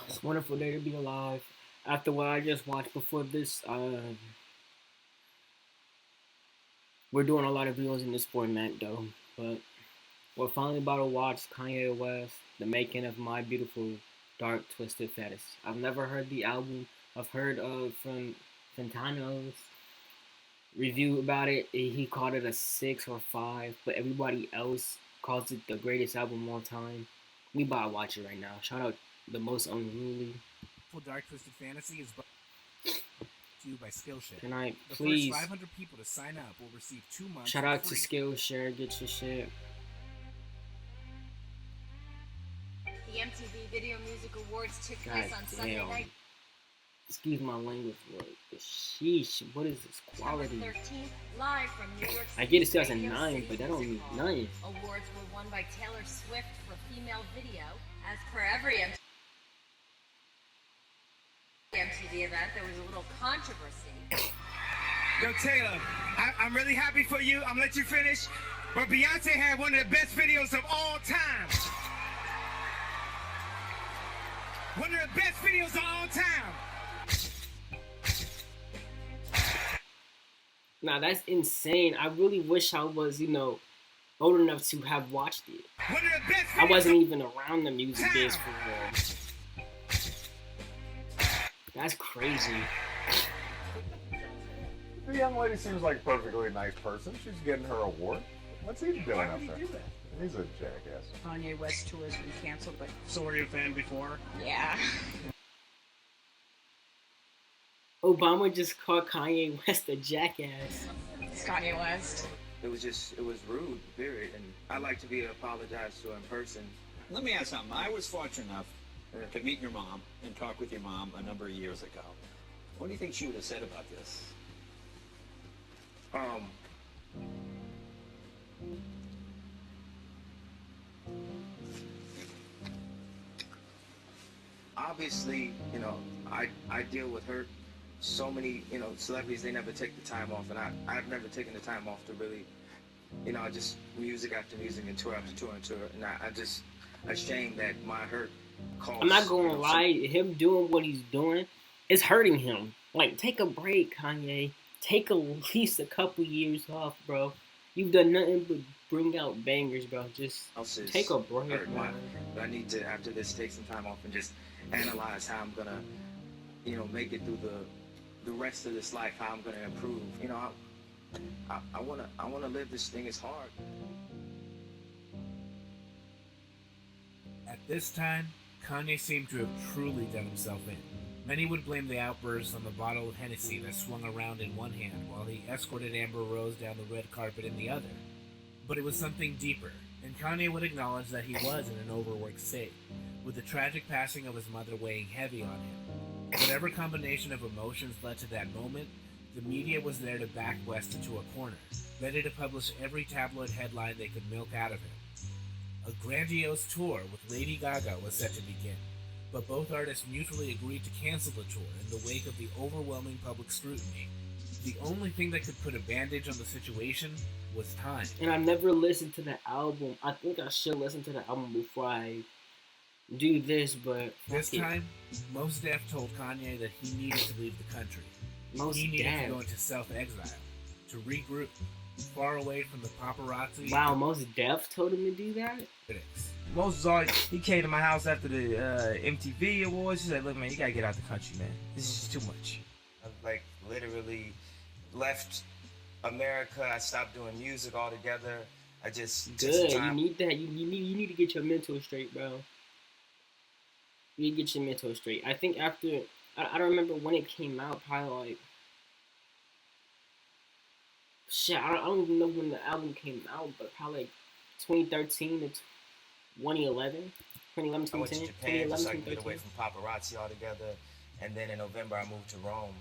It's a wonderful day to be alive. After what I just watched before this, we're doing a lot of videos in this format though. But we're finally about to watch Kanye West, The Making of My Beautiful Dark Twisted Fantasy. I've never heard the album. I've heard from Fantano's review about it. He called it a 6 or 5, but everybody else calls it the greatest album of all time. We about to watch it right now. Shout out the most unruly. Full Dark Twisted Fantasy is brought to you by Skillshare. Can I The please? first 500 people to sign up will receive 2 months. Shout out to free. Skillshare. Get your shit. The MTV Video Music Awards took God place on Sunday damn. night. Excuse my language, but sheesh, what is this quality? 13th, live from New York City. I get it starts at 9, but that don't mean nothing. Awards were won by Taylor Swift for female video. As per every MTV event, there was a little controversy. Yo, Taylor, I'm really happy for you. I'm gonna let you finish. But Beyonce had one of the best videos of all time. One of the best videos of all time. Nah, that's insane. I really wish I was, old enough to have watched it. One of the best I videos wasn't even around the music biz for real. That's crazy. The young lady seems like a perfectly nice person. She's getting her award. What's he doing Why up would he there? do that? He's a jackass. Kanye West tour has been canceled, but So were you a fan before? yeah. Obama just called Kanye West a jackass. It's Kanye West. It was rude, period. And I like to be apologized to in person. Let me ask something. I was fortunate enough to meet your mom and talk with your mom a number of years ago. What do you think she would have said about this? Obviously, I deal with her. So many, celebrities, they never take the time off, and I've never taken the time off to really, just music after music and tour after tour and tour, and I'm just ashamed that my hurt caused. I'm not gonna lie, him doing what he's doing is hurting him. Like, take a break, Kanye. Take at least a couple years off, bro. You've done nothing but bring out bangers, bro. Just take a break, man. I need to, after this, take some time off and just analyze how I'm gonna, make it through the rest of this life, how I'm gonna improve. I wanna live this thing. It's hard. At this time, Kanye seemed to have truly done himself in. Many would blame the outburst on the bottle of Hennessy that swung around in one hand while he escorted Amber Rose down the red carpet in the other. But it was something deeper, and Kanye would acknowledge that he was in an overworked state, with the tragic passing of his mother weighing heavy on him. Whatever combination of emotions led to that moment, the media was there to back West into a corner, ready to publish every tabloid headline they could milk out of him. A grandiose tour with Lady Gaga was set to begin, but both artists mutually agreed to cancel the tour in the wake of the overwhelming public scrutiny. The only thing that could put a bandage on the situation was time. And I never listened to the album. I think I should listen to the album before I do this, but this time, Mos Def told Kanye that he needed to leave the country. He needed to go into self-exile, to regroup, far away from the paparazzi. Wow, Mos Def told him to do that? Moses always, he came to my house after the MTV Awards. He said, "Look, man, you gotta get out the country, man. This is just too much." I literally left America. I stopped doing music altogether. I just good. You need that. You need to get your mental straight, bro. You need to get your mental straight. I think after I don't remember when it came out. Probably like shit. I don't even know when the album came out, but probably like 2013 to 2011, 2011, 2010, I went to Japan just so I could get 2013. away from paparazzi altogether, and then in November I moved to Rome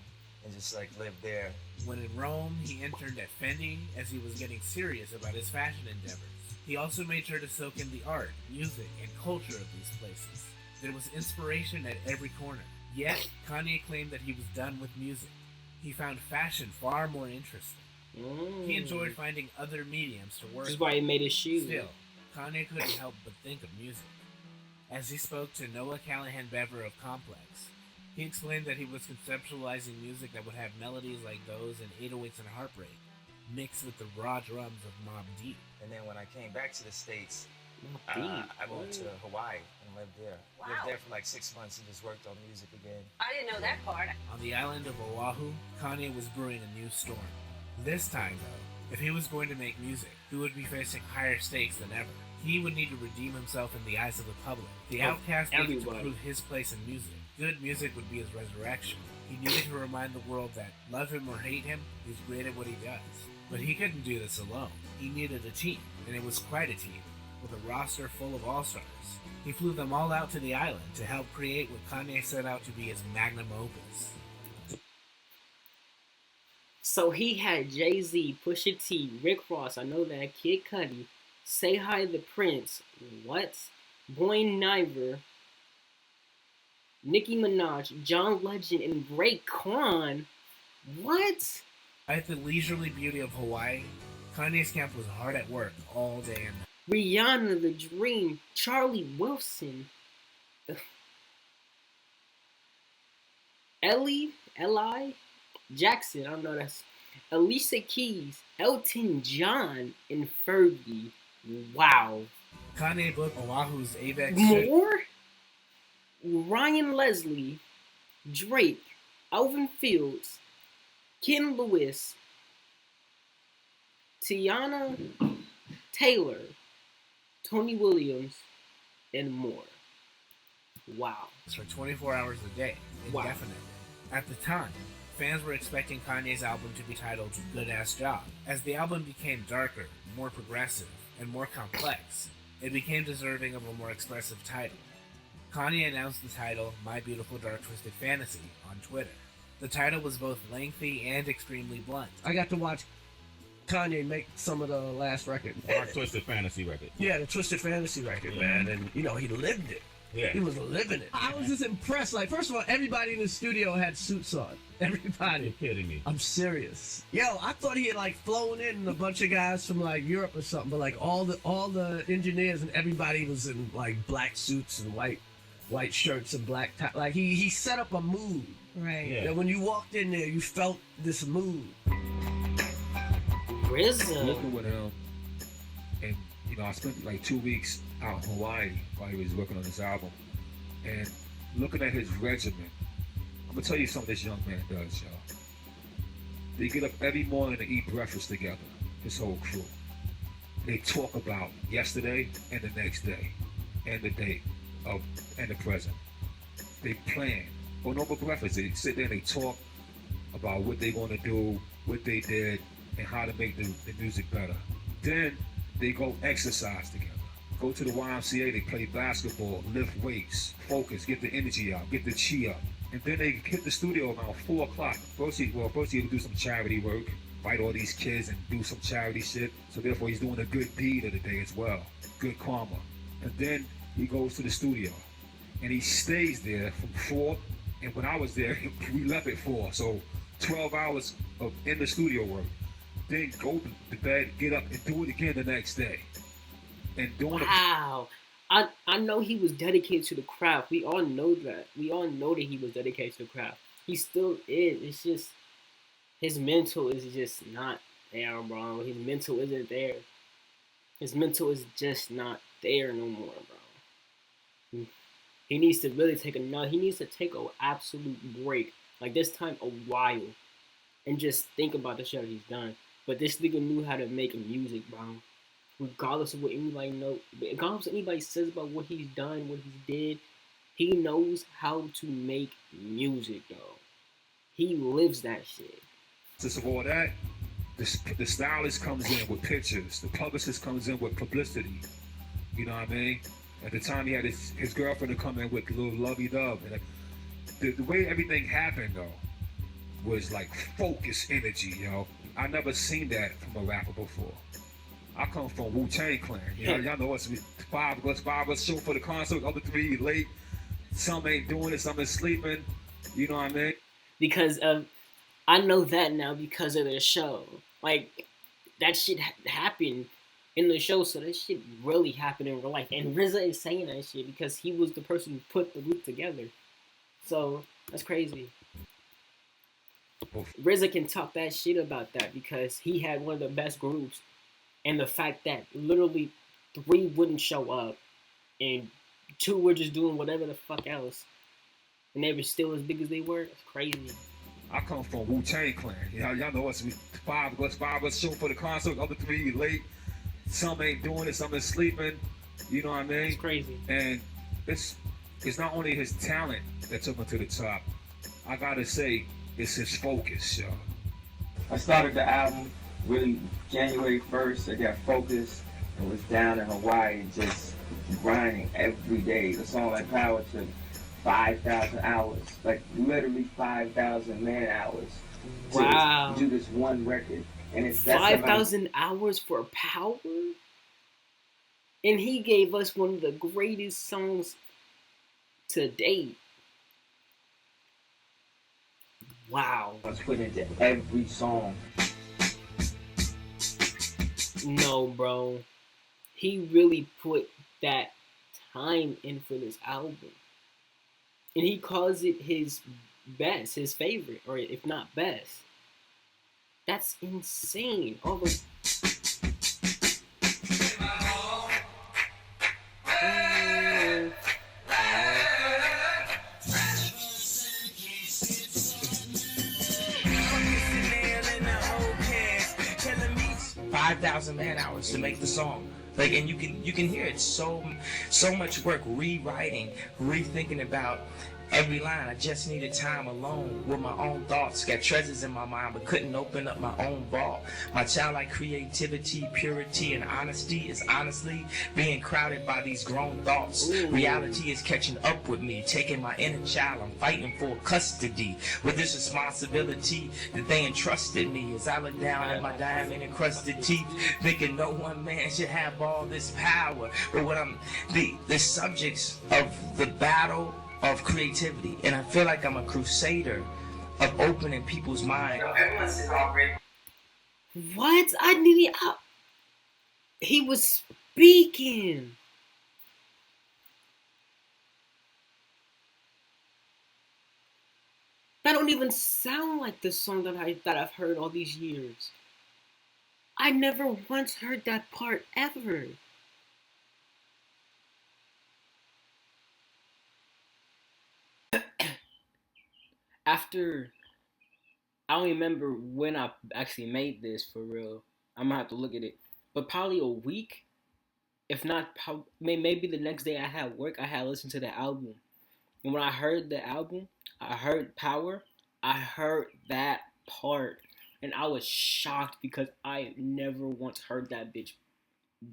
and just lived there. When in Rome, he interned at Fendi as he was getting serious about his fashion endeavors. He also made sure to soak in the art, music, and culture of these places. There was inspiration at every corner. Yet, Kanye claimed that he was done with music. He found fashion far more interesting. He enjoyed finding other mediums to work This is why he made his shoes. Still, Kanye couldn't help but think of music. As he spoke to Noah Callahan Bever of Complex, he explained that he was conceptualizing music that would have melodies like those in 808s and Heartbreak, mixed with the raw drums of Mobb Deep. And then when I came back to the States, Deep. I moved to Hawaii and lived there. Wow. Lived there for like 6 months and just worked on music again. I didn't know that part. On the island of Oahu, Kanye was brewing a new storm. This time, though, if he was going to make music, he would be facing higher stakes than ever. He would need to redeem himself in the eyes of the public. The outcast needed to prove his place in music. Good music would be his resurrection. He needed to remind the world that, love him or hate him, he's great at what he does. But he couldn't do this alone. He needed a team, and it was quite a team, with a roster full of all-stars. He flew them all out to the island to help create what Kanye set out to be his magnum opus. So he had Jay-Z, Pusha T, Rick Ross, I know that, Kid Cudi, Say Hi the Prince, what? Boyne Niver, Nicki Minaj, John Legend, and Raekwon. What? At the leisurely beauty of Hawaii, Kanye's camp was hard at work all day and night. Rihanna, The Dream, Charlie Wilson, Eli Jackson, I don't know, that's Alicia Keys, Elton John, and Fergie. Wow. Kanye booked Oahu's Avex. More? Ryan Leslie, Drake, Alvin Fields, Ken Lewis, Tiana Taylor, Tony Williams, and more. Wow. For 24 hours a day, indefinitely. Wow. At the time, fans were expecting Kanye's album to be titled Good Ass Job. As the album became darker, more progressive, and more complex, it became deserving of a more expressive title. Kanye announced the title My Beautiful Dark Twisted Fantasy on Twitter. The title was both lengthy and extremely blunt. I got to watch Kanye make some of the last record. Dark Twisted Fantasy record. Yeah, the Twisted Fantasy record, man. And, you know, he lived it. Yeah. He was living it. I was just impressed. Like, first of all, everybody in the studio had suits on. Everybody. You're kidding me. I'm serious. Yo, I thought he had, like, flown in a bunch of guys from, like, Europe or something. But, like, all the engineers and everybody was in, like, black suits and white shirts and black tie. Like, he set up a mood. Right. Yeah. That when you walked in there, you felt this mood. RZA. Working with him, and you know, I spent like 2 weeks out in Hawaii while he was working on this album, and looking at his regimen. I'm gonna tell you something this young man does, y'all. They get up every morning to eat breakfast together. His whole crew. They talk about yesterday and the next day, and the day of and the present. They plan. Going over breakfast, they sit there and they talk about what they're gonna do, what they did, and how to make the music better. Then they go exercise together. Go to the YMCA, they play basketball, lift weights, focus, get the energy out, get the chi up. And then they hit the studio around 4 o'clock. First he would do some charity work, fight all these kids and do some charity shit. So therefore he's doing a good deed of the day as well. Good karma. And then he goes to the studio. And he stays there from 4. And when I was there, we left at 4. So 12 hours of in the studio work. Then go to bed, get up, and do it again the next day. And doing wow. I know he was dedicated to the craft. We all know that. We all know that he was dedicated to the craft. He still is. It's just his mental is just not there, bro. His mental isn't there. His mental is just not there no more, bro. He needs to really take he needs to take an absolute break. Like this time a while. And just think about the shit that he's done. But this nigga knew how to make music, bro. Regardless of what anybody knows, regardless of what anybody says about what he's done, what he did, he knows how to make music, though. He lives that shit. Just of all that, the stylist comes in with pictures. The publicist comes in with publicity. You know what I mean? At the time, he had his girlfriend to come in with a little lovey-dove. And the way everything happened, though, was like focused energy, yo. I never seen that from a rapper before. I come from Wu-Tang Clan. You know, y'all know us. 5 of us show for the concert. Other 3 late. Some ain't doing it. Some is sleeping. You know what I mean? Because I know that now because of their show. Like that shit happened in the show, so that shit really happened in real life. And RZA is saying that shit because he was the person who put the group together. So that's crazy. RZA can talk that shit about that because he had one of the best groups, and the fact that literally 3 wouldn't show up, and 2 were just doing whatever the fuck else, and they were still as big as they were. It's crazy. I come from Wu-Tang Clan. Y'all know us. Five of us show for the concert. Other 3 late. Some ain't doing it. Some is sleeping. You know what I mean? It's crazy. And it's not only his talent that took him to the top. I gotta say, it's his focus, y'all. I started the album really January 1st. I got focused and was down in Hawaii just grinding every day. The song like Power took 5,000 hours, like literally 5,000 man hours to do this one record. And it's 5,000 hours for Power? And he gave us one of the greatest songs to date. Wow. I was put into every song. No, bro. He really put that time in for this album. And he calls it his best, his favorite, or if not best. That's insane. All the... 5,000 man hours to make the song. Like, and you can hear it so much work rewriting, rethinking about every line. I just needed time alone with my own thoughts. Got treasures in my mind, but couldn't open up my own vault. My childlike creativity, purity, and honesty is honestly being crowded by these grown thoughts. Reality is catching up with me, taking my inner child. I'm fighting for custody with this responsibility that they entrusted me. As I look down at my diamond-encrusted teeth, thinking no one man should have all this power. But what I'm the subjects of the battle of creativity, and I feel like I'm a crusader of opening people's minds. Everyone says all great. What? I needed. He was speaking. That don't even sound like the song that I've heard all these years. I never once heard that part ever. After, I don't remember when I actually made this for real. I'm gonna have to look at it, but probably a week, if not, maybe the next day I had work. I had listened to the album, and when I heard the album, I heard Power. I heard that part, and I was shocked because I never once heard that bitch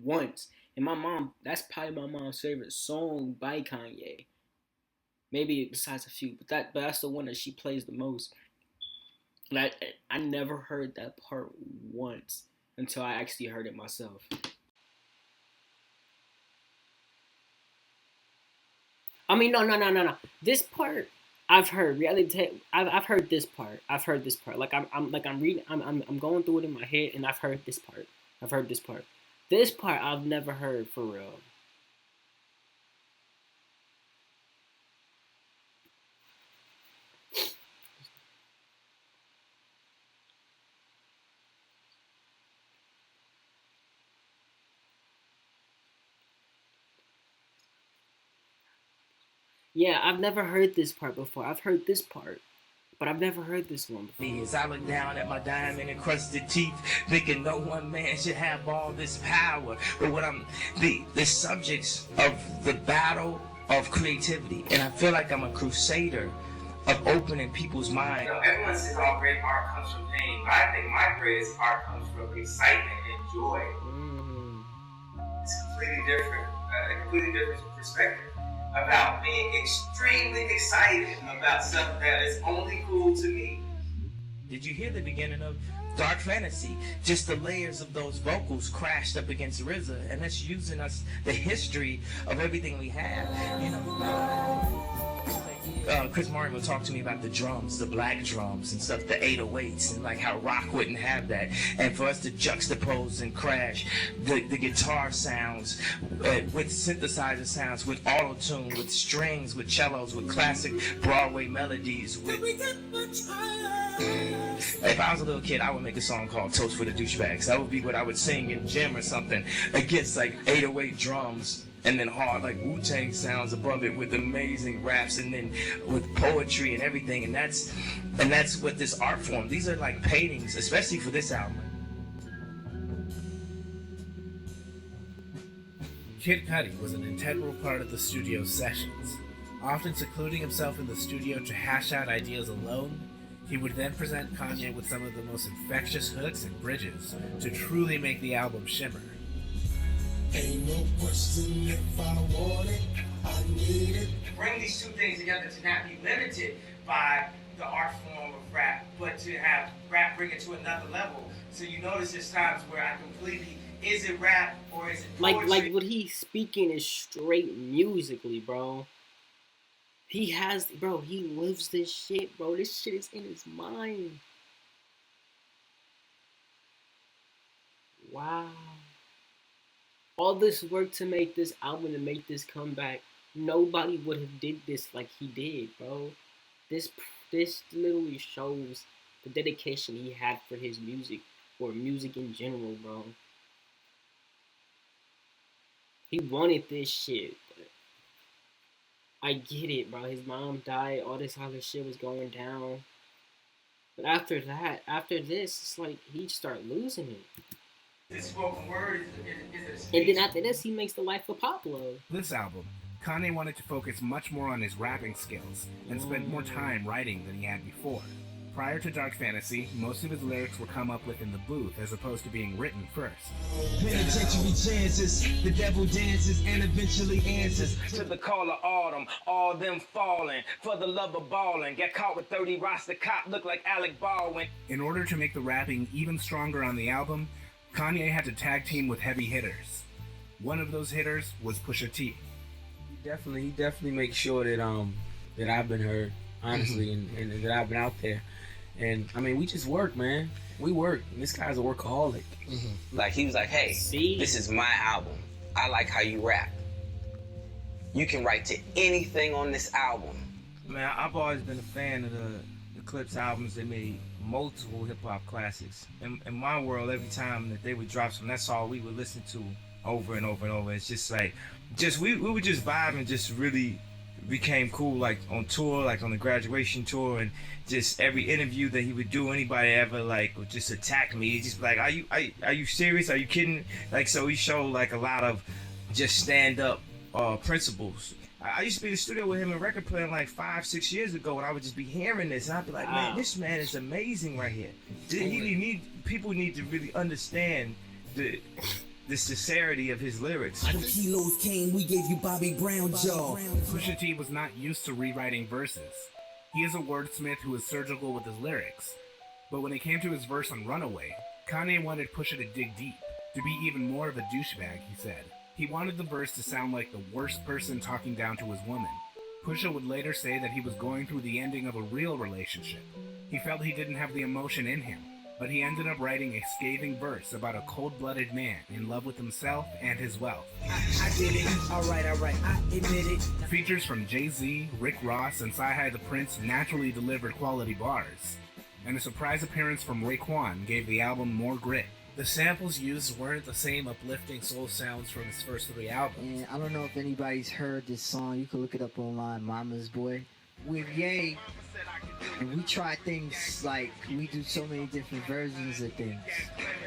once. And my mom, that's probably my mom's favorite song by Kanye. Maybe besides a few, but that's the one that she plays the most. And I never heard that part once until I actually heard it myself. I mean, no. This part I've heard. I've heard this part. I've heard this part. Like I'm reading. I'm going through it in my head, and I've heard this part. I've heard this part. This part I've never heard for real. Yeah, I've never heard this part before. I've heard this part, but I've never heard this one before. As I look down at my diamond-encrusted teeth, thinking no one man should have all this power. But what I'm the subjects of the battle of creativity, and I feel like I'm a crusader of opening people's minds. You know, everyone says all great art comes from pain, but I think my greatest art comes from excitement and joy. It's a completely different perspective about being extremely excited about stuff that is only cool to me. Did you hear the beginning of Dark Fantasy? Just the layers of those vocals crashed up against RZA, and that's using us the history of everything we have. You know, Chris Martin would talk to me about the drums, the black drums and stuff, the 808s, and like how rock wouldn't have that. And for us to juxtapose and crash the guitar sounds with synthesizer sounds, with auto-tune, with strings, with cellos, with classic Broadway melodies. If I was a little kid, I would make a song called Toast for the Douchebags. That would be what I would sing in gym or something against like 808 drums. And then hard like Wu-Tang sounds above it with amazing raps and then with poetry and everything. And that's what this art form, these are like paintings, especially for this album. Kid Cudi was an integral part of the studio sessions. Often secluding himself in the studio to hash out ideas alone, he would then present Kanye with some of the most infectious hooks and bridges to truly make the album shimmer. Ain't no question if I want it, I need it. Bring these two things together to not be limited by the art form of rap, but to have rap bring it to another level. So you notice there's times where I completely, is it rap or is it poetry? Like what he's speaking is straight musically, bro. He lives this shit, bro. This shit is in his mind. Wow. All this work to make this album, to make this comeback, nobody would have did this like he did, bro. This literally shows the dedication he had for his music, or music in general, bro. He wanted this shit, but I get it, bro. His mom died, all this other shit was going down. But after this, it's like he started losing it. This spoken word is and then after this, he makes the Life of Pablo. This album, Kanye wanted to focus much more on his rapping skills and spend more time writing than he had before. Prior to Dark Fantasy, most of his lyrics were come up with in the booth as opposed to being written first. Penitentiary chances, the devil dances and eventually answers. To the call of autumn, all them falling for the love of balling. Get caught with 30 Rasta cop, look like Alec Baldwin. In order to make the rapping even stronger on the album, Kanye had to tag team with heavy hitters. One of those hitters was Pusha T. He definitely makes sure that I've been heard, honestly, and that I've been out there. And I mean, we just work, man. We work. And this guy's a workaholic. Like he was like, "Hey, this is my album. I like how you rap. You can write to anything on this album." Man, I've always been a fan of the Clips albums. They made multiple hip-hop classics. In my world, every time that they would drop something, that's all we would listen to over and over and over. It's just like, we would just vibe and just really became cool, like on tour, like on the graduation tour, and just every interview that he would do, anybody ever like would just attack me. He'd just be like, are you serious? Are you kidding? Like, so he showed like a lot of just stand-up principles. I used to be in the studio with him and record playing like 5-6 years ago, and I would just be hearing this, and I'd be like, man, this man is amazing right here. People need to really understand the sincerity of his lyrics. When kilos came, we gave you Bobby Brown jaw. Pusha T was not used to rewriting verses. He is a wordsmith who is surgical with his lyrics. But when it came to his verse on Runaway, Kanye wanted Pusha to dig deep, to be even more of a douchebag, he said. He wanted the verse to sound like the worst person talking down to his woman. Pusha would later say that he was going through the ending of a real relationship. He felt he didn't have the emotion in him, but he ended up writing a scathing verse about a cold-blooded man in love with himself and his wealth. I did it. All right, I admit it. Features from Jay-Z, Rick Ross, and Sci-Hi the Prince naturally delivered quality bars, and a surprise appearance from Raekwon gave the album more grit. The samples used weren't the same uplifting soul sounds from his first 3 albums. And I don't know if anybody's heard this song. You can look it up online, Mama's Boy. With Ye, and we try things like, we do so many different versions of things.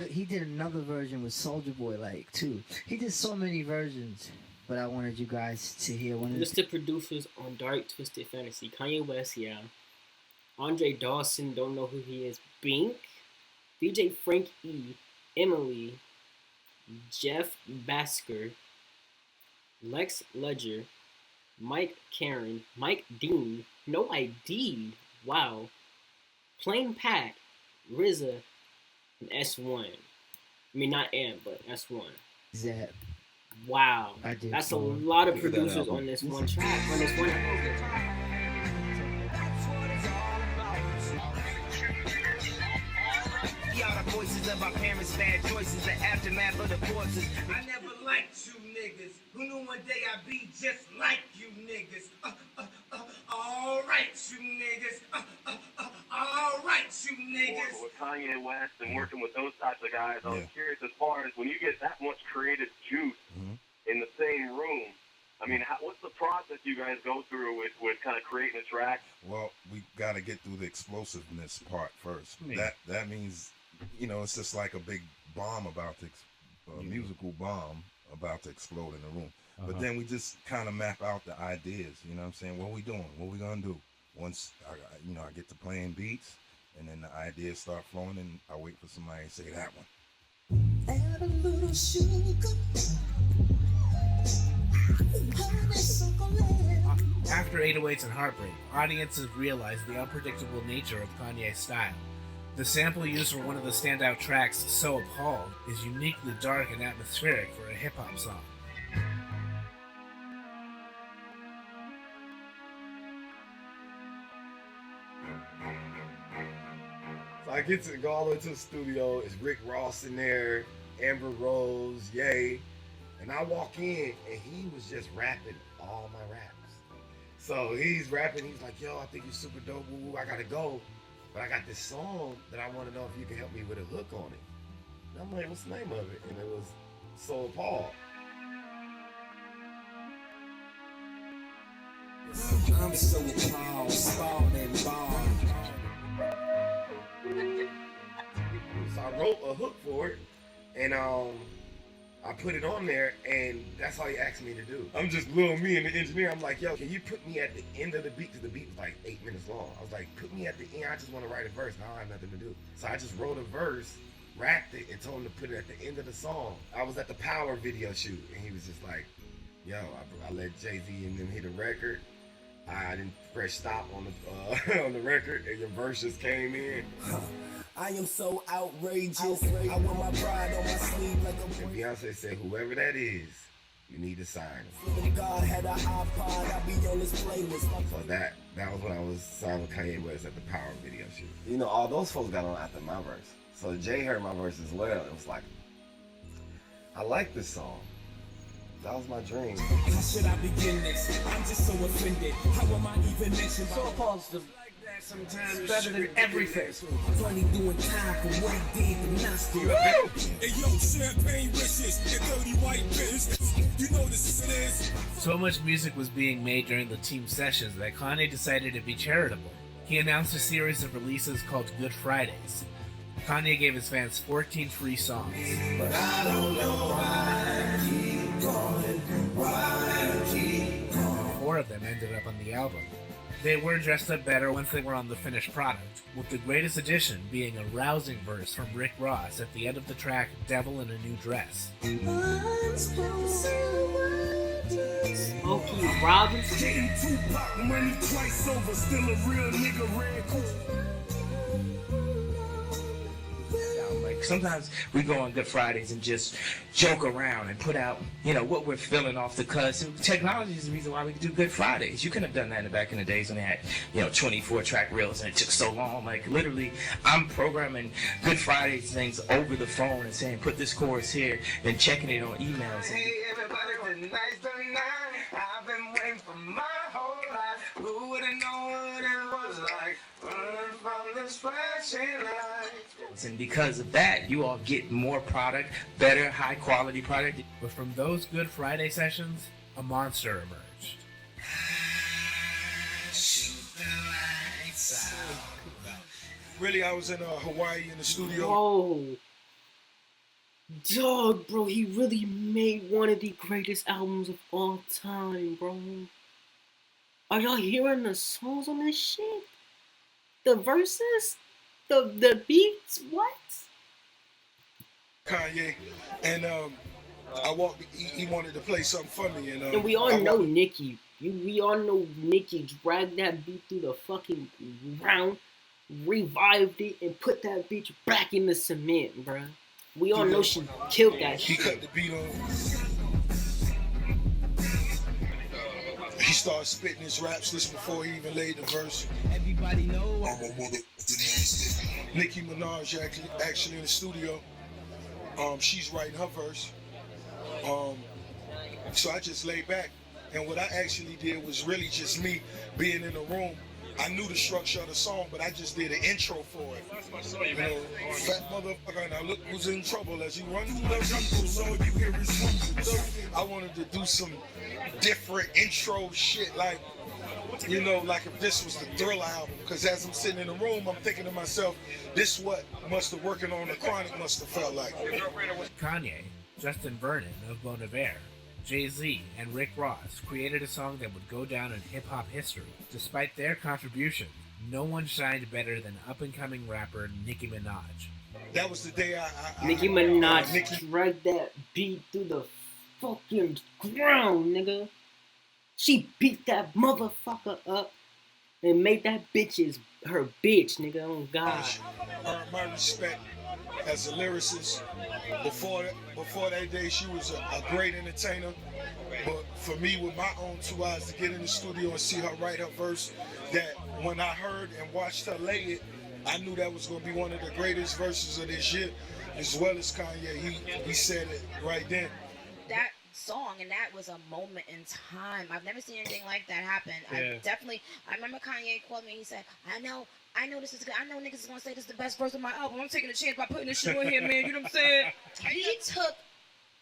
He did another version with Soulja Boy, like, too. He did so many versions, but I wanted you guys to hear one of Just the producers on Dark Twisted Fantasy. Kanye West, yeah. Andre Dawson, don't know who he is. Bink. DJ Frank E. Emily. Jeff Basker. Lex Ledger. Mike Karen. Mike Dean. No ID. Wow. Plain Pat. RZA. And S1. I mean, not M, but S1. Zap. Wow. That's a lot of producers on this one track. On this one album. my parents' bad choices, the aftermath of divorces. I never liked you niggas. Who knew one day I'd be just like you niggas? Alright, you niggas. Alright, you niggas. With Kanye West and working with those types of guys, I was curious as far as when you get that much creative juice in the same room. I mean, what's the process you guys go through with kind of creating a track? Well, we got to get through the explosiveness part first. That means, you know, it's just like a big bomb about to, musical bomb about to explode in the room. But then we just kind of map out the ideas. You know what I'm saying? What we doing? What we gonna do? Once I get to playing beats, and then the ideas start flowing, and I wait for somebody to say that one. Add a little sugar. After 808s and Heartbreak, audiences realized the unpredictable nature of Kanye's style. The sample used for one of the standout tracks, So Appalled, is uniquely dark and atmospheric for a hip-hop song. So I get to go all the way to the studio. It's Rick Ross in there, Amber Rose, Ye. And I walk in, and he was just rapping all my raps. So he's rapping. He's like, yo, I think you're super dope. Woo, woo, I got to go. But I got this song that I want to know if you can help me with a hook on it. And I'm like, what's the name of it? And it was So Appalled. I'm so appalled, spawned and bombed. So I wrote a hook for it, and I put it on there, and that's all he asked me to do. I'm just little me and the engineer. I'm like, yo, can you put me at the end of the beat? Because the beat was like 8 minutes long. I was like, put me at the end. I just want to write a verse. I don't have nothing to do. So I just wrote a verse, rapped it, and told him to put it at the end of the song. I was at the Power video shoot, and he was just like, yo, I let Jay-Z and them hit a record. I didn't press stop on the on the record, and your verse just came in. I am so outrageous. I want my pride on my sleeve like a. And Beyonce said, whoever that is, you need to sign. If God had an iPod, I'd be on this playlist. So that was when I was signed with Kanye West at the Power video shoot. You know, all those folks got on after my verse. So Jay heard my verse as well. It was like, I like this song. That was my dream. How should I begin this? I'm just so offended. How am I even mentioned? So positive. Sometimes better than everything. Funny doing time for what he did to Nasty. Hey yo, champagne wishes, the dirty white business. You know this is. So much music was being made during the team sessions that Kanye decided to be charitable. He announced a series of releases called Good Fridays. Kanye gave his fans 14 free songs. But I don't know why I keep going, why I keep going. 4 of them ended up on the album. They were dressed up better once they were on the finished product, with the greatest addition being a rousing verse from Rick Ross at the end of the track Devil in a New Dress. Smokey Robinson. Getting Tupac money twice over, still a real nigga red cool. Sometimes we go on Good Fridays and just joke around and put out, you know, what we're feeling off the cuss. Technology is the reason why we do Good Fridays. You couldn't have done that back in the days when they had, 24-track reels and it took so long. Like, literally, I'm programming Good Fridays things over the phone and saying, put this chorus here, then checking it on emails. Hey, everybody, tonight's the night. I've been waiting for my whole life. Who would have known what it was like? Running from this flashing light. And because of that, you all get more product, better, high quality product. But from those Good Friday sessions, a monster emerged. Really, I was in Hawaii in the studio. Whoa. Dog, bro, he really made one of the greatest albums of all time, bro. Are y'all hearing the songs on this shit? The verses? The beats? What? Kanye, and I walked. He wanted to play something for me, And we all know Nicki. We all know Nicki dragged that beat through the fucking ground, revived it, and put that bitch back in the cement, bruh. We all know she killed that shit. He cut the beat on. He started spitting his raps this before he even laid the verse. Everybody know. Nicki Minaj actually in the studio. She's writing her verse. So I just laid back. And what I actually did was really just me being in the room. I knew the structure of the song, but I just did an intro for it. You know, fat motherfucker, now look who's in trouble as you run through the jungle, so you hear his rumbles. I wanted to do some different intro shit, like, you know, like if this was the Thriller album, because as I'm sitting in the room, I'm thinking to myself, this what must have working on the Chronic must have felt like. Kanye, Justin Vernon of Bon Iver, Jay-Z, and Rick Ross created a song that would go down in hip-hop history. Despite their contribution, no one shined better than up-and-coming rapper Nicki Minaj. That was the day Nicki Minaj dragged that beat through the fucking ground, nigga. She beat that motherfucker up and made that bitch her bitch, nigga. Oh God. Earned my respect as a lyricist. Before that day, she was a great entertainer. But for me, with my own 2 eyes, to get in the studio and see her write her verse, that when I heard and watched her lay it, I knew that was going to be one of the greatest verses of this year, as well as Kanye. He said it right then. That song, and that was a moment in time. I've never seen anything like that happen. Yeah. I remember Kanye called me and he said, I know this is good. I know niggas is gonna say this is the best verse of my album. I'm taking a chance by putting this shit on here, man. You know what I'm saying? He took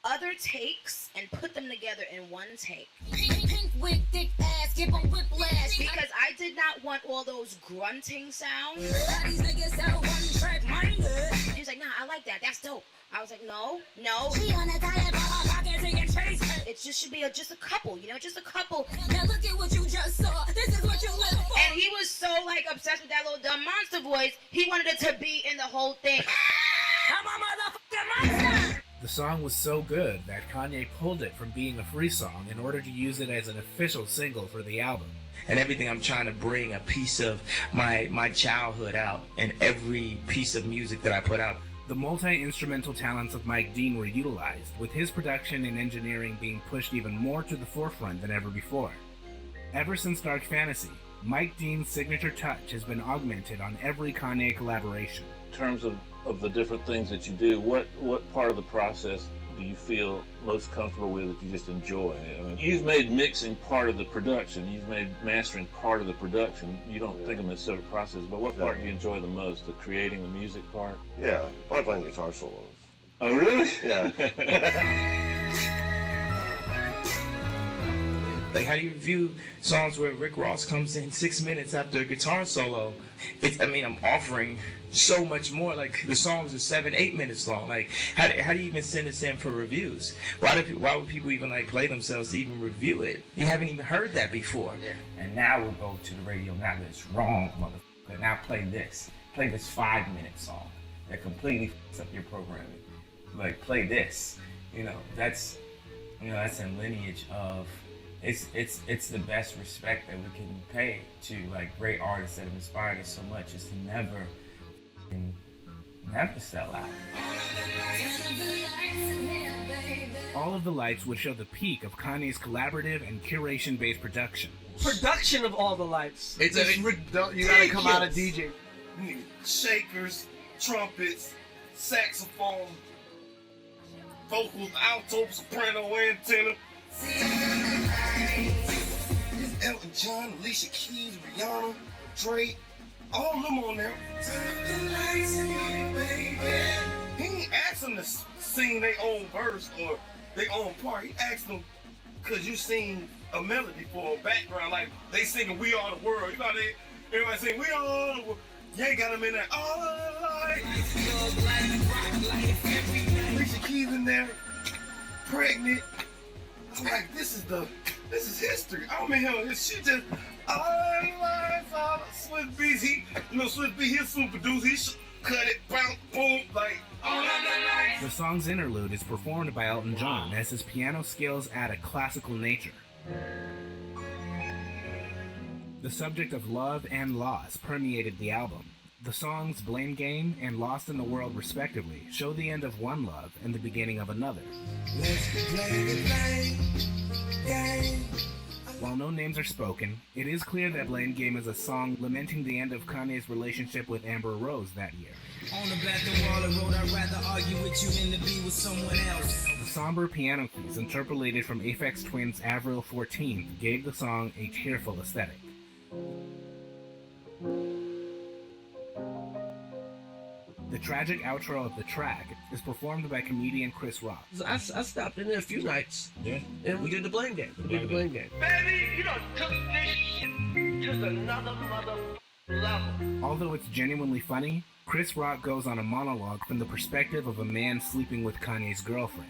other takes and put them together in one take. Pink with thick ass, give them whiplash. Because I did not want all those grunting sounds. These niggas out one track minded. He was like, nah, I like that. That's dope. I was like, no. She on a diet, it just should be just a couple, you know, just a couple. Now look at what you just saw. This is what you live for. And he was so like obsessed with that little dumb monster voice. He wanted it to be in the whole thing. I'm a motherfucking monster. The song was so good that Kanye pulled it from being a free song in order to use it as an official single for the album. And everything, I'm trying to bring a piece of my childhood out in every piece of music that I put out. The multi-instrumental talents of Mike Dean were utilized, with his production and engineering being pushed even more to the forefront than ever before. Ever since Dark Fantasy, Mike Dean's signature touch has been augmented on every Kanye collaboration. In terms of the different things that you do, what part of the process do you feel most comfortable with that you just enjoy? I mean, you've made mixing part of the production, you've made mastering part of the production. You don't think of them as separate processes, but what part do you enjoy the most? The creating the music part? Yeah, I like playing guitar solos. Oh, really? Yeah. Like, how do you view songs where Rick Ross comes in 6 minutes after a guitar solo? I'm offering so much more. Like, the songs are 7-8 minutes long. Like, how do you even send this in for reviews? Why would people even like play themselves to even review it? You haven't even heard that before. And now we'll go to the radio. Now that's wrong, motherfucker. Now play this. Play this 5-minute song that completely f***s up your programming. Like, play this. That's a lineage of. It's the best respect that we can pay to like great artists that have inspired us so much, is to never sell out. All of the Lights would show the peak of Kanye's collaborative and curation-based production. Production of All the Lights. You gotta come out of DJ. Shakers, trumpets, saxophone, vocals, alto, soprano, and tenor. Elton John, Alicia Keys, Rihanna, Drake, all of them on there. He ain't asked them to sing their own verse or their own part. He asked them, cause you sing a melody for a background, like they singing "We Are the World." You know how everybody sing "We Are the World." You ain't got them in there. Alicia Keys in there, pregnant. I'm like, this is history. I'm in here. She just, Swiss Beats. Swiss Beats, he's super dude. He cut it, bounce, boom, like. The song's interlude is performed by Elton John as his piano skills add a classical nature. The subject of love and loss permeated the album. The songs Blame Game and Lost in the World, respectively, show the end of one love and the beginning of another. While no names are spoken, it is clear that Blame Game is a song lamenting the end of Kanye's relationship with Amber Rose that year. On the bathroom wall of road, I'd rather argue with you than to be with someone else. The somber piano keys interpolated from Aphex Twin's Avril 14th gave the song a cheerful aesthetic. The tragic outro of the track is performed by comedian Chris Rock. I stopped in there a few nights. Yeah. And we did the blame game. Baby, you done took this shit to another mother level. Although it's genuinely funny, Chris Rock goes on a monologue from the perspective of a man sleeping with Kanye's girlfriend.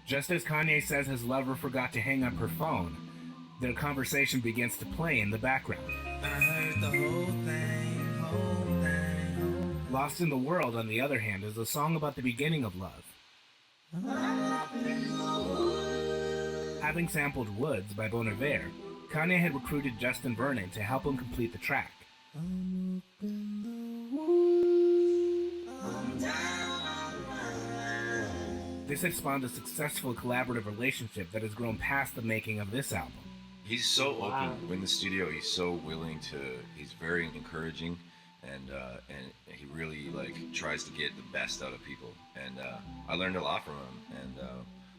Just as Kanye says his lover forgot to hang up her phone, their conversation begins to play in the background. I heard the whole thing. Lost in the World, on the other hand, is a song about the beginning of love. Having sampled Woods by Bon Iver, Kanye had recruited Justin Vernon to help him complete the track. This had spawned a successful collaborative relationship that has grown past the making of this album. He's so open in the studio. He's so willing to. He's very encouraging, and he really tries to get the best out of people. And I learned a lot from him. And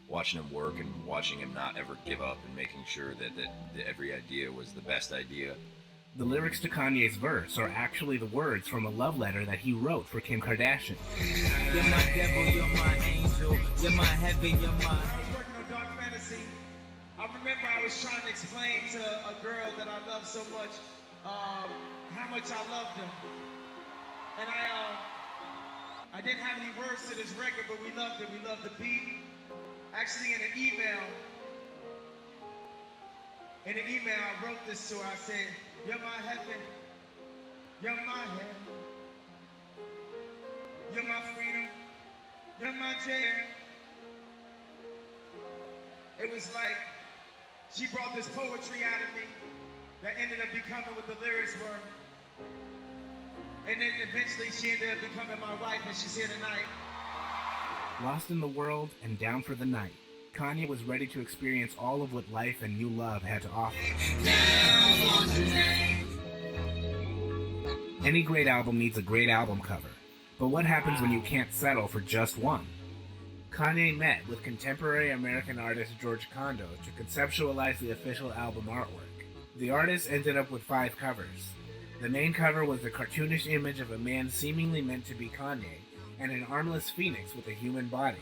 watching him work and watching him not ever give up and making sure that every idea was the best idea. The lyrics to Kanye's verse are actually the words from a love letter that he wrote for Kim Kardashian. You're my devil, you're my angel, you're my heaven, you're my... Working on Dark Fantasy, I remember I was trying to explain to a girl that I love so much, how much I loved her. And I didn't have any words to this record, but we loved it. We loved the beat. Actually, in an email, I wrote this to her. I said, you're my heaven, you're my heaven, you're my freedom, you're my jail. It was like she brought this poetry out of me that ended up becoming what the lyrics were. And then eventually she ended up becoming my wife, and she's here tonight. Lost in the World and Down for the Night, Kanye was ready to experience all of what life and new love had to offer. Any great album needs a great album cover, but what happens when you can't settle for just one? Kanye met with contemporary American artist George Condo to conceptualize the official album artwork. The artist ended up with 5 covers. The main cover was a cartoonish image of a man seemingly meant to be Kanye, and an armless phoenix with a human body.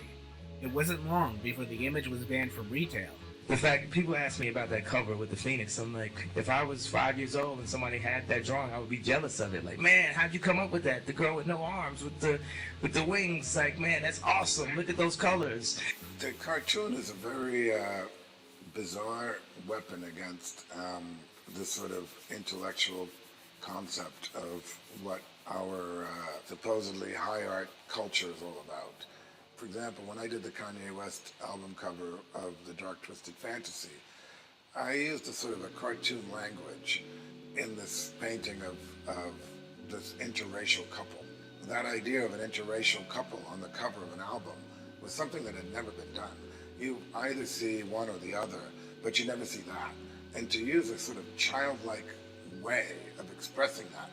It wasn't long before the image was banned from retail. In fact, people ask me about that cover with the phoenix. I'm like, if I was 5 years old and somebody had that drawing, I would be jealous of it. Like, man, how'd you come up with that? The girl with no arms, with the wings. Like, man, that's awesome. Look at those colors. The cartoon is a very bizarre weapon against this sort of intellectual concept of what our supposedly high art culture is all about. For example, when I did the Kanye West album cover of The Dark Twisted Fantasy, I used a sort of a cartoon language in this painting of this interracial couple. That idea of an interracial couple on the cover of an album was something that had never been done. You either see one or the other, but you never see that. And to use a sort of childlike way of expressing that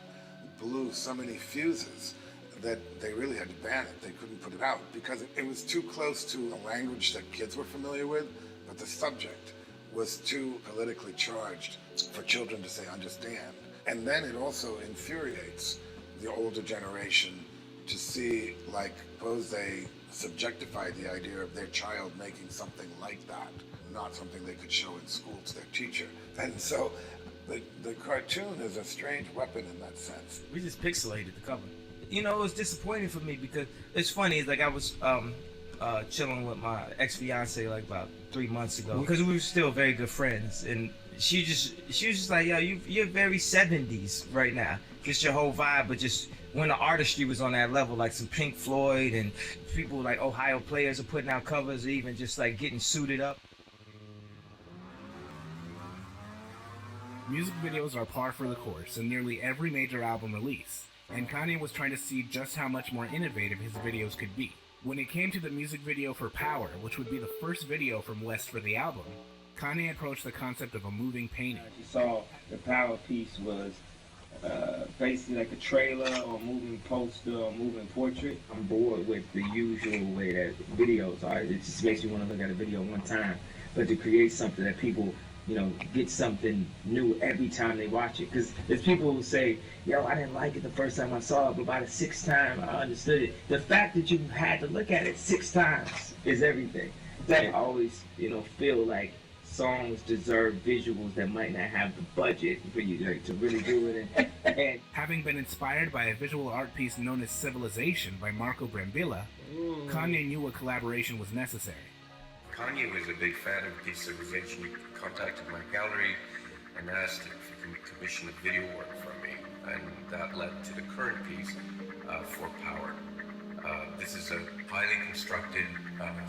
blew so many fuses that they really had to ban it. They couldn't put it out because it was too close to a language that kids were familiar with, but the subject was too politically charged for children to say understand. And then it also infuriates the older generation to see, like, suppose they subjectify the idea of their child making something like that, not something they could show in school to their teacher. And so the cartoon is a strange weapon in that sense. We just pixelated the cover. You know, it was disappointing for me because it's funny. It's like I was chilling with my ex-fiance like about 3 months ago because we were still very good friends, and she was just like, yo, you're very 70s right now. Just your whole vibe, but just when the artistry was on that level, like some Pink Floyd and people like Ohio Players are putting out covers, or even just like getting suited up. Music videos are par for the course in nearly every major album release, and Kanye was trying to see just how much more innovative his videos could be. When it came to the music video for Power, which would be the first video from West for the album, Kanye approached the concept of a moving painting. You saw the Power piece was basically like a trailer or moving poster or moving portrait. I'm bored with the usual way that videos are. It just makes me want to look at a video one time. But to create something that people, get something new every time they watch it. Because there's people who say, yo, I didn't like it the first time I saw it, but by the sixth time I understood it. The fact that you had to look at it 6 times is everything. I always, feel like songs deserve visuals that might not have the budget for you to really do it. And having been inspired by a visual art piece known as Civilization by Marco Brambilla, Kanye knew a collaboration was necessary. Kanye was a big fan of this Civilization. He contacted my gallery and asked if he could commission a video work from me, and that led to the current piece, For Power. This is a highly constructed,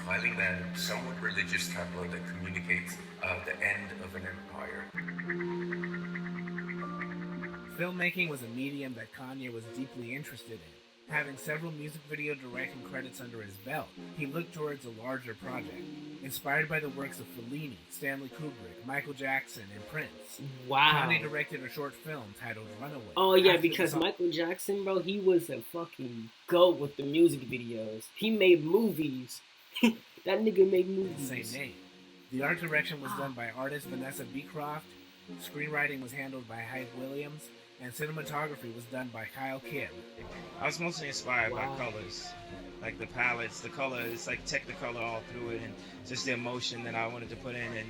highly landed, somewhat religious tableau that communicates the end of an empire. Filmmaking was a medium that Kanye was deeply interested in. Having several music video directing credits under his belt, he looked towards a larger project. Inspired by the works of Fellini, Stanley Kubrick, Michael Jackson, and Prince, Wow. Kanye directed a short film titled Runaway. Oh yeah, After because the song- Michael Jackson, bro, he was a fucking goat with the music videos. He made movies. That nigga made movies. Same name. The art direction was done by artist Vanessa Beecroft, screenwriting was handled by Hype Williams, and cinematography was done by Kyle Kidd. I was mostly inspired by colors, like the palettes, the color. It's like Technicolor all through it, and just the emotion that I wanted to put in,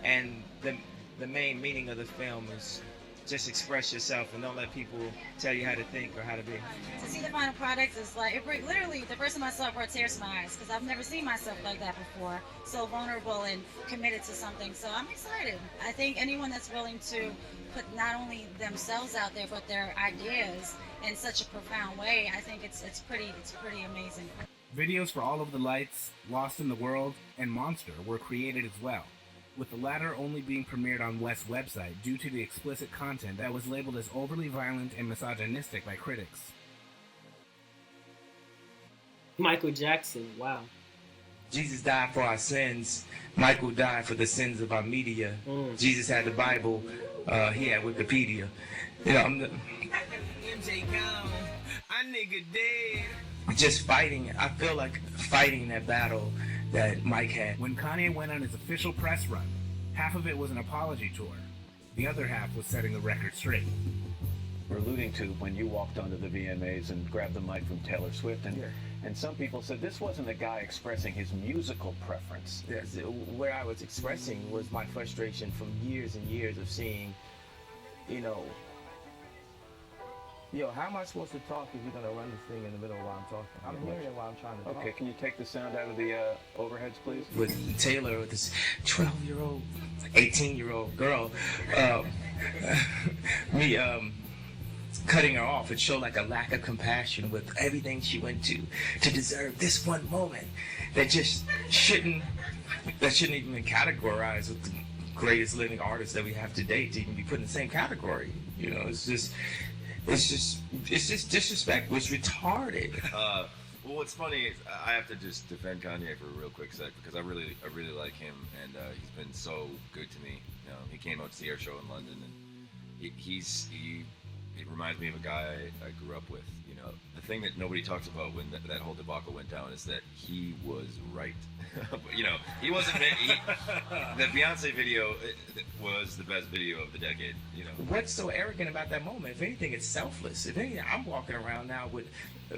and the main meaning of the film is just express yourself and don't let people tell you how to think or how to be. To see the final product is like, literally, the first time I saw it brought tears to my eyes because I've never seen myself like that before. So vulnerable and committed to something. So I'm excited. I think anyone that's willing to put not only themselves out there, but their ideas in such a profound way, I think it's pretty amazing. Videos for All of the Lights, Lost in the World, and Monster were created as well, with the latter only being premiered on West's website due to the explicit content that was labeled as overly violent and misogynistic by critics. Michael Jackson, wow. Jesus died for our sins. Michael died for the sins of our media. Jesus had the Bible. He had Wikipedia. I'm MJ gone. I nigga dead. just fighting. I feel like fighting that battle that Mike had. When Kanye went on his official press run, half of it was an apology tour. The other half was setting the record straight. We're alluding to when you walked onto the VMAs and grabbed the mic from Taylor Swift, and some people said this wasn't a guy expressing his musical preference. Yes, where I was expressing was my frustration from years and years of seeing, how am I supposed to talk if you're gonna run this thing in the middle while I'm talking? I'm hearing it while I'm trying to talk. Okay, can you take the sound out of the overheads, please? With Taylor, with this 12-year-old, 18-year-old girl, cutting her off, it showed like a lack of compassion with everything she went to deserve this one moment that just shouldn't even be categorized with the greatest living artists that we have today to even be put in the same category. It's just disrespect. Was retarded. Well, what's funny is I have to just defend Kanye for a real quick sec because I really like him, and he's been so good to me. He came out to the air show in London, and he reminds me of a guy I grew up with. The thing that nobody talks about when that whole debacle went down is that he was right. But, he wasn't. The Beyonce video was the best video of the decade. What's so arrogant about that moment? If anything, it's selfless. If anything, I'm walking around now with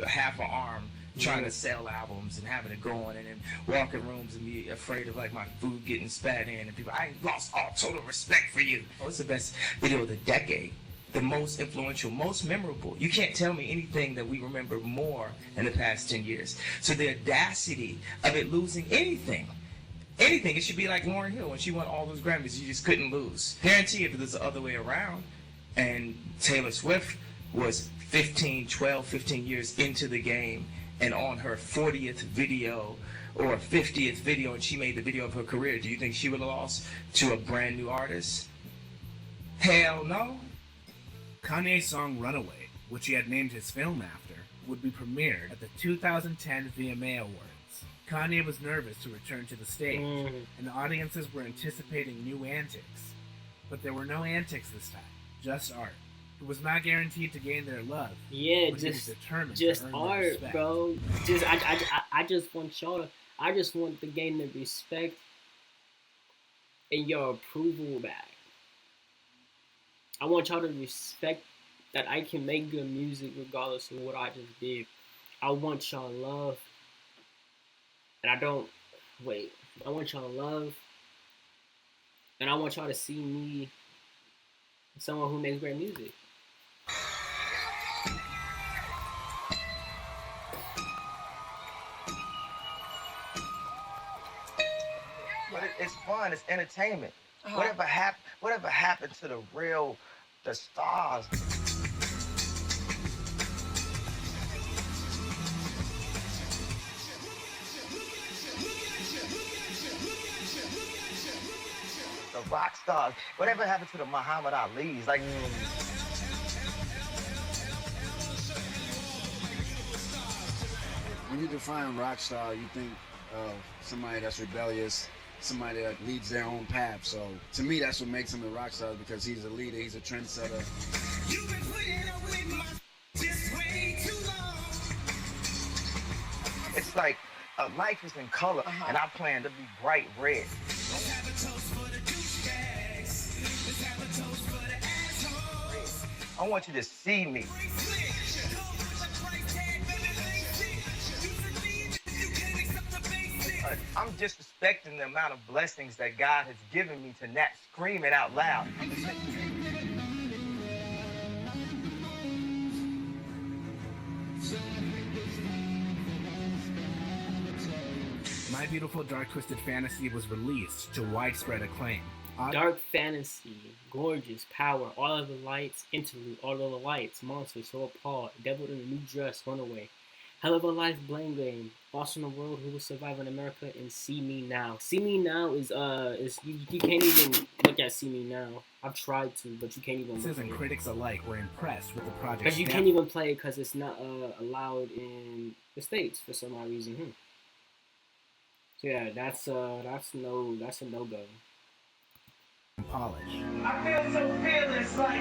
half an arm trying to sell albums and having it going, and then walk in rooms and be afraid of like my food getting spat in, and people, I lost all total respect for you. Oh, it's the best video of the decade. The most influential, most memorable. You can't tell me anything that we remember more in the past 10 years. So the audacity of it losing anything, it should be like Lauryn Hill when she won all those Grammys, you just couldn't lose. Guarantee if it was the other way around, and Taylor Swift was 15 years into the game, and on her 40th video or 50th video, and she made the video of her career, do you think she would have lost to a brand new artist? Hell no. Kanye's song Runaway, which he had named his film after, would be premiered at the 2010 VMA Awards. Kanye was nervous to return to the stage, and the audiences were anticipating new antics. But there were no antics this time, just art. It was not guaranteed to gain their love. Yeah, but he was determined just to earn their art, respect. bro. I just want y'all to. I just want to gain the respect and your approval back. I want y'all to respect that I can make good music regardless of what I just did. I want y'all love, and I want y'all love, and I want y'all to see me as someone who makes great music. But it's fun. It's entertainment. Whatever happened to the stars? The rock stars. Whatever happened to the Muhammad Ali's? Like. When you define rock star, you think of somebody that's rebellious, somebody that leads their own path. So to me, that's what makes him a rock star, because he's a leader, he's a trendsetter. It's like life is in color, and I plan to be bright red. I want you to see me. I'm disrespecting the amount of blessings that God has given me to not scream it out loud. My Beautiful Dark Twisted Fantasy was released to widespread acclaim. Dark fantasy, gorgeous, power, all of the lights, interlude, all of the lights, monsters, so appalled, devil in a new dress, runaway, hell of a life, blame game, lost in the world, who will survive in America, and See Me Now. See Me Now is you can't even look at See Me Now. I've tried to, but you can't even. Audiences and critics alike were impressed with the project. Because you can't even play it because it's not allowed in the States for some odd reason. So yeah, that's a no-go. Polish. I feel so fearless, like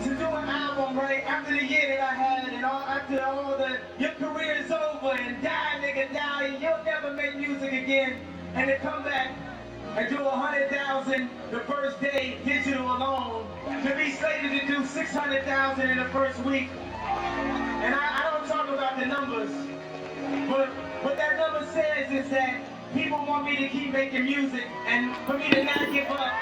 to do an album right after the year that I had, and after all your career is over and die, nigga, die, and you'll never make music again, and to come back and do 100,000 the first day digital alone, to be slated to do 600,000 in the first week, and I don't talk about the numbers, but what that number says is that people want me to keep making music, and for me to not give up.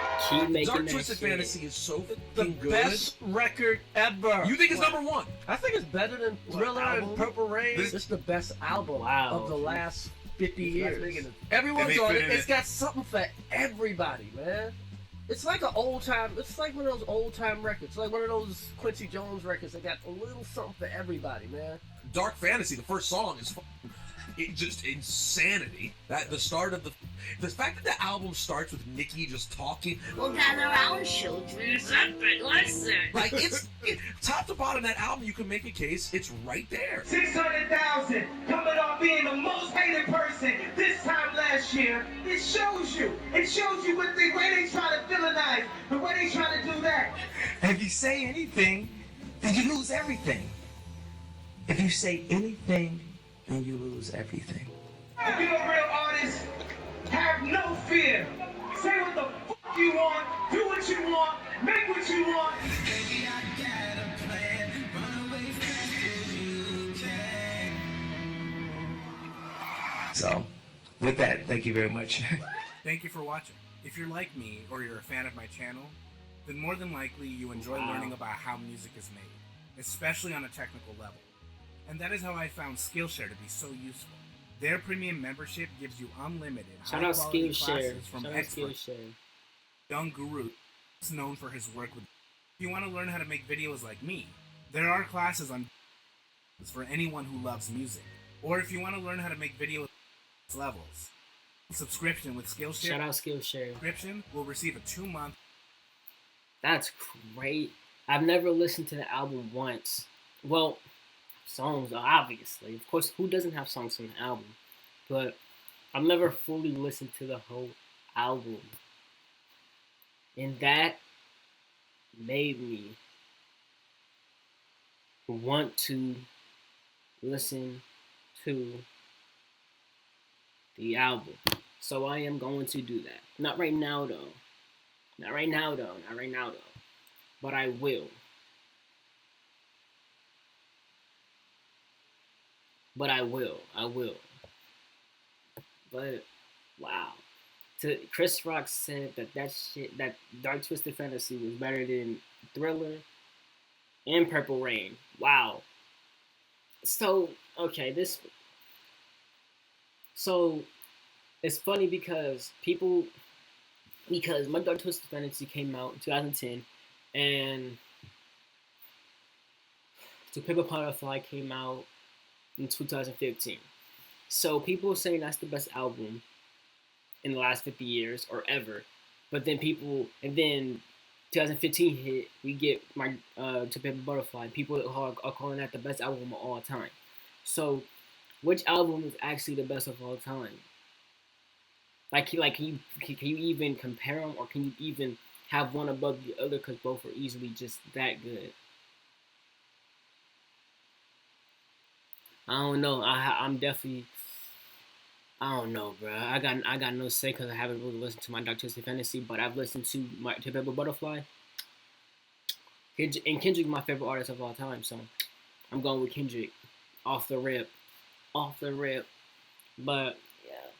Dark Twisted Fantasy is so The good. best record ever. You think it's number one? I think it's better than Thriller and Purple Rain. This is the best album of the last 50 years. Everyone's on it. It's got something for everybody, man. It's like an old time. It's like one of those old time records. Like one of those Quincy Jones records that got a little something for everybody, man. Dark Fantasy, the first song is just insanity. That the start of the fact that the album starts with Nicki just talking. We'll gather around, children, and listen. Like it's top to bottom. That album, you can make a case. It's right there. 600,000 coming off being the most hated person this time last year. It shows you. It shows you what the way they try to villainize, the way they try to do that. If you say anything, then you lose everything. If you say anything, then you lose everything. If you're a real artist, have no fear. Say what the fuck you want, do what you want, make what you want. Baby, I got a plan. Run away fast you can. So, with that, thank you very much. Thank you for watching. If you're like me, or you're a fan of my channel, then more than likely you enjoy learning about how music is made, especially on a technical level. And that is how I found Skillshare to be so useful. Their premium membership gives you unlimited high-quality classes from experts. Young Guru is known for his work with. If you want to learn how to make videos like me, there are classes on for anyone who loves music. Or if you want to learn how to make videos levels, subscription with Skillshare. Shout out Skillshare. Subscription will receive a 2-month. That's great. I've never listened to the album once. Well, songs, obviously. Of course, who doesn't have songs on the album? But I've never fully listened to the whole album. And that made me want to listen to the album. So I am going to do that. Not right now though. Not right now though. Not right now though. But I will. But I will. I will. But wow. Chris Rock said that Dark Twisted Fantasy was better than Thriller and Purple Rain. Wow. So okay, so it's funny because my Dark Twisted Fantasy came out in 2010, and To Pimp a Butterfly came out in 2015. So people are saying that's the best album in the last 50 years or ever. But then 2015 hit, we get my To Pimp a Butterfly. People are calling that the best album of all time. So, which album is actually the best of all time? Can you even compare them, or can you even have one above the other? Because both are easily just that good. I don't know. I'm definitely. I don't know, bro. I got no say because I haven't really listened to my Dark Twisted Fantasy, but I've listened to my To Pimp a Butterfly. And Kendrick's my favorite artist of all time, so I'm going with Kendrick, off the rip, off the rip. But yeah,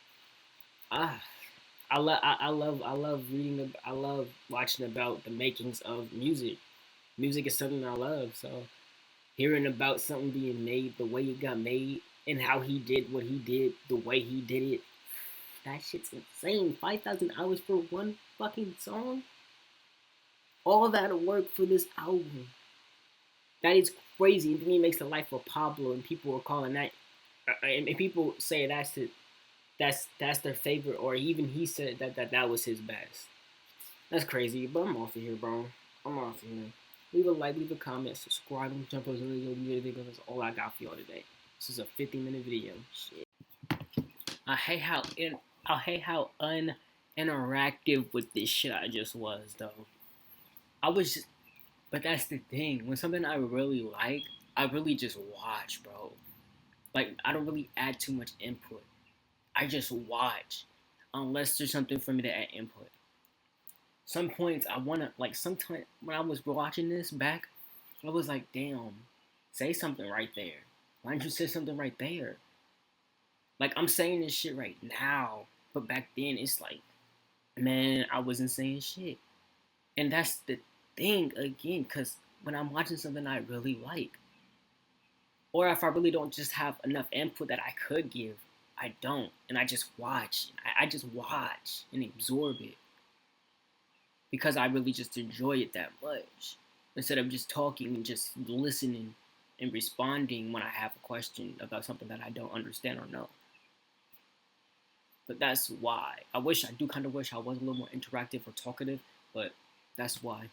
I love reading. I love watching about the makings of music. Music is something I love, so hearing about something being made, the way it got made, and how he did what he did, the way he did it, that shit's insane. 5,000 hours for one fucking song. All that work for this album. That is crazy. And then he makes the life of Pablo, and people are calling that, and people say that's their favorite, or even he said that was his best. That's crazy. But I'm off of here, bro. I'm off of here. Leave a like, leave a comment, subscribe, and jump on the video. That's all I got for y'all today. This is a 50-minute video. Shit. I hate how uninteractive with this shit I just was though. But that's the thing. When something I really like, I really just watch, bro. Like, I don't really add too much input. I just watch, unless there's something for me to add input. Some points I wanna, like, sometimes when I was watching this back, I was like, damn, say something right there. Why didn't you say something right there? Like, I'm saying this shit right now, but back then it's like, man, I wasn't saying shit. And that's the thing again, because when I'm watching something I really like, or if I really don't just have enough input that I could give, I don't, and I just watch. I just watch and absorb it because I really just enjoy it that much, instead of just talking and just listening and responding when I have a question about something that I don't understand or know. But that's why. I do kind of wish I was a little more interactive or talkative, but that's why.